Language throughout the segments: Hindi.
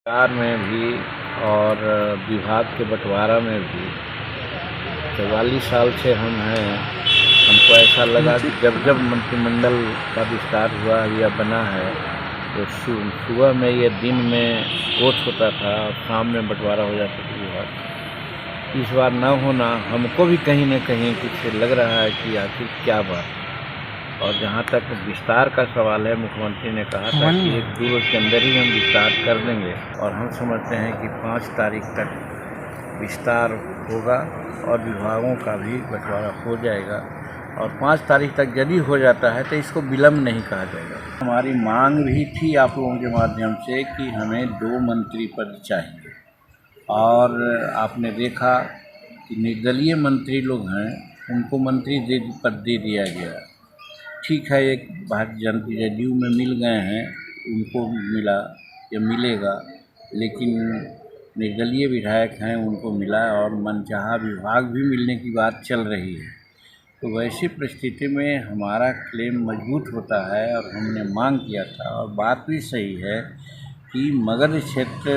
सरकार में भी और विभाग के बंटवारा में भी 44 साल से हम हैं। हमको ऐसा लगा कि जब जब मंत्रिमंडल का विस्तार हुआ या बना है तो सुबह में या दिन में वोट होता था और शाम में बंटवारा हो जाता था विभाग। इस बार न होना हमको भी कहीं न कहीं कुछ लग रहा है कि आखिर क्या बात है। और जहाँ तक विस्तार का सवाल है, मुख्यमंत्री ने कहा था कि 1-2 रोज के अंदर ही हम विस्तार कर देंगे और हम समझते हैं कि 5 तारीख तक विस्तार होगा और विभागों का भी बंटवारा हो जाएगा। और 5 तारीख तक यदि हो जाता है तो इसको विलम्ब नहीं कहा जाएगा। हमारी मांग भी थी आप लोगों के माध्यम से कि हमें 2 मंत्री पद चाहिए और आपने देखा कि निर्दलीय मंत्री लोग हैं, उनको मंत्री पद दे दिया गया। ठीक है, एक भारतीय जनता जदयू में मिल गए हैं, उनको मिला या मिलेगा, लेकिन निर्दलीय विधायक हैं उनको मिला और मनचाहा विभाग भी मिलने की बात चल रही है। तो वैसी परिस्थिति में हमारा क्लेम मजबूत होता है और हमने मांग किया था और बात भी सही है कि मगध क्षेत्र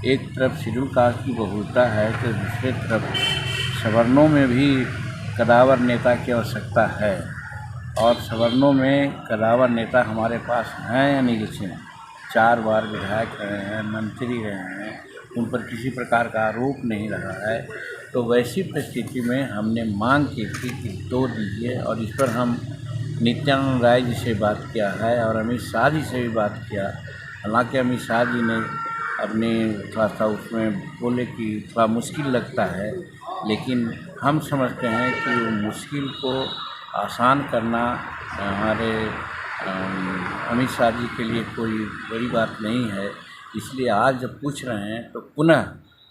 एक तरफ शेड्यूल कास्ट की बहुलता है तो दूसरे तरफ सवर्णों में भी कदावर नेता की आवश्यकता है और सवर्णों में कदावर नेता हमारे पास हैं अनिल सिंह, 4 बार विधायक रहे हैं, मंत्री रहे हैं, उन पर किसी प्रकार का आरोप नहीं रहा है। तो वैसी परिस्थिति में हमने मांग की थी कि 2 दीजिए और इस पर हम नित्यानंद राय जी से बात किया है और अमित शाह जी से भी बात किया। हालांकि अमित शाह जी ने अपने थोड़ा उसमें बोले कि थोड़ा मुश्किल लगता है, लेकिन हम समझते हैं कि वो मुश्किल को आसान करना हमारे अमित शाह जी के लिए कोई बड़ी बात नहीं है। इसलिए आज जब पूछ रहे हैं तो पुनः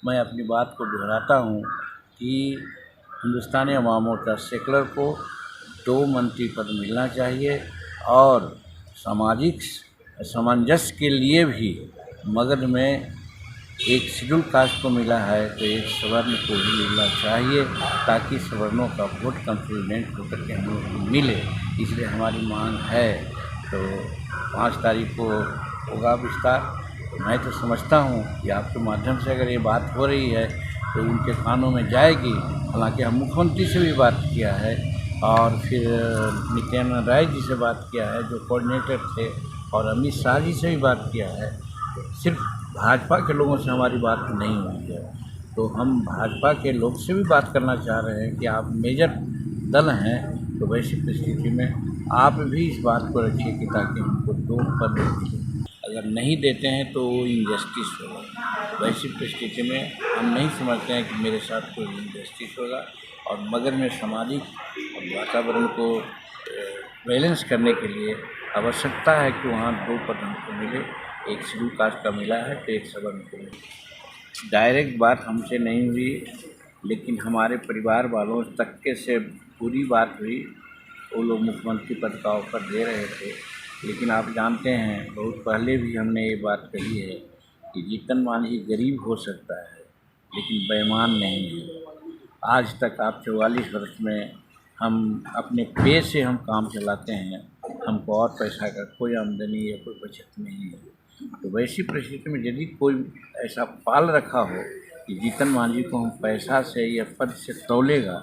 मैं अपनी बात को दोहराता हूँ कि हिंदुस्तानी अवाम मोर्चा सेकुलर को 2 मंत्री पद मिलना चाहिए और सामाजिक सामंजस्य के लिए भी मगध में एक शेड्यूल कास्ट को मिला है तो एक सवर्ण को भी मिलना चाहिए ताकि सवर्णों का वोट कंप्लीमेंट होकर के हम लोग को मिले। इसलिए हमारी मांग है। तो 5 तारीख को होगा विस्तार। मैं तो समझता हूँ कि आपके माध्यम से अगर ये बात हो रही है तो उनके कानों में जाएगी। हालांकि हम मुख्यमंत्री से भी बात किया है और फिर नित्यानंद राय जी से बात किया है जो कोऑर्डिनेटर थे और अमित शाह जी से भी बात किया है। सिर्फ भाजपा के लोगों से हमारी बात नहीं हुई है, तो हम भाजपा के लोग से भी बात करना चाह रहे हैं कि आप मेजर दल हैं तो वैसी परिस्थिति में आप भी इस बात को रखिए कि ताकि हमको 2 पद मिले। अगर नहीं देते हैं तो वो इनजस्टिस होगा। वैसी परिस्थिति में हम नहीं समझते हैं कि मेरे साथ कोई इनजस्टिस होगा और मगध में सामाजिक वातावरण को बैलेंस करने के लिए आवश्यकता है कि वहाँ 2 पद हमको मिले। एक शेड्यूल कास्ट का मिला है तो एक सवर्ण को मिला। डायरेक्ट बात हमसे नहीं हुई, लेकिन हमारे परिवार वालों तक के से पूरी बात हुई। वो लोग मुख्यमंत्री पद का ऑफर दे रहे थे, लेकिन आप जानते हैं बहुत पहले भी हमने ये बात कही है कि जीतन मांझी गरीब हो सकता है लेकिन बेईमान नहीं है। आज तक आप 44 वर्ष में हम अपने पे से हम काम चलाते हैं, हमको और पैसा का कोई आमदनी या कोई बचत नहीं है। तो वैसी परिस्थिति में यदि कोई ऐसा पाल रखा हो कि जीतन मांझी को हम पैसा से या पद से तौलेगा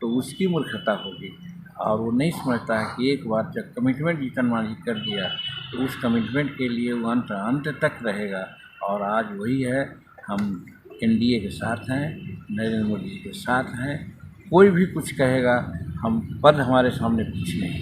तो उसकी मूर्खता होगी और वो नहीं समझता है कि एक बार जब कमिटमेंट जीतन मांझी कर दिया तो उस कमिटमेंट के लिए वो अंत तक रहेगा। और आज वही है, हम एनडीए के साथ हैं, नरेंद्र मोदी जी के साथ हैं। कोई भी कुछ कहेगा, हम पद हमारे सामने कुछ नहीं।